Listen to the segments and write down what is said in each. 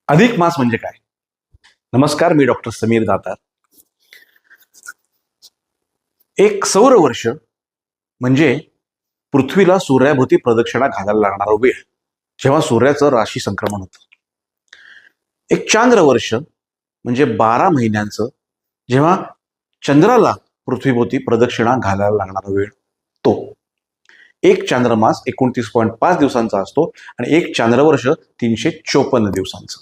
अधिक मास म्हणजे काय? नमस्कार, मी डॉक्टर समीर दातार. एक सौर वर्ष म्हणजे पृथ्वीला सूर्याभोवती प्रदक्षिणा घालायला लागणारा वेळ, जेव्हा सूर्याचं राशी संक्रमण होतं. एक चांद्र वर्ष म्हणजे 12 महिन्यांचं, जेव्हा चंद्राला पृथ्वीभोवती प्रदक्षिणा घालायला लागणारा वेळ तो. एक चांद्रमास 29.5 दिवसांचा असतो आणि एक चांद्रवर्ष 354 दिवसांचं.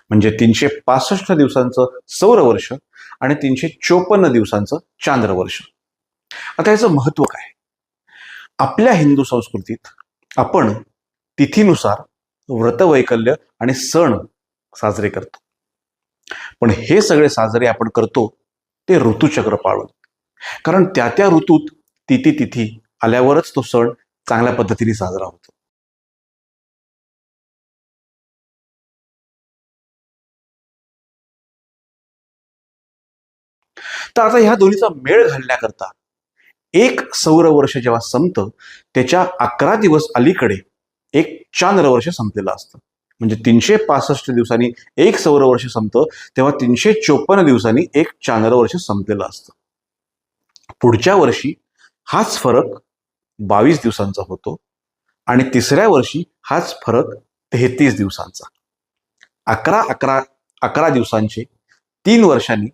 म्हणजे 365 दिवसांचं सौर वर्ष आणि 354 दिवसांचं चांद्रवर्ष. आता याचं महत्व काय? आपल्या हिंदू संस्कृतीत आपण तिथीनुसार व्रतवैकल्य आणि सण साजरे करतो. पण हे सगळे साजरे आपण करतो ते ऋतुचक्र पाळून. कारण त्या त्या ऋतूत तिथी आल्यावरच तो सण चांगल्या पद्धतीने साजरा होतो. तर आता ह्या दोन्हीचा मेळ घालण्याकरता एक सौर वर्ष जेव्हा संपतं त्याच्या 11 दिवस अलीकडे एक चांद्र वर्ष संपलेलं असतं. म्हणजे 365 दिवसांनी एक सौर वर्ष संपतं, तेव्हा 354 दिवसांनी एक चांद्र वर्ष संपलेलं असतं. पुढच्या वर्षी हाच फरक 22 दिवसांचा होतो आणि तिसऱ्या वर्षी हाच फरक 33 दिवसांचा. 11 दिवसांचे 3 वर्षांनी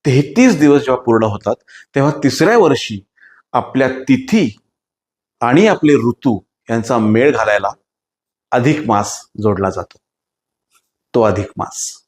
33 दिवस जेव्हा पूर्ण होतात, तेव्हा तिसऱ्या वर्षी आपल्या तिथी आणि आपले ऋतू यांचा मेळ घालायला अधिक मास जोडला जातो. तो अधिक मास.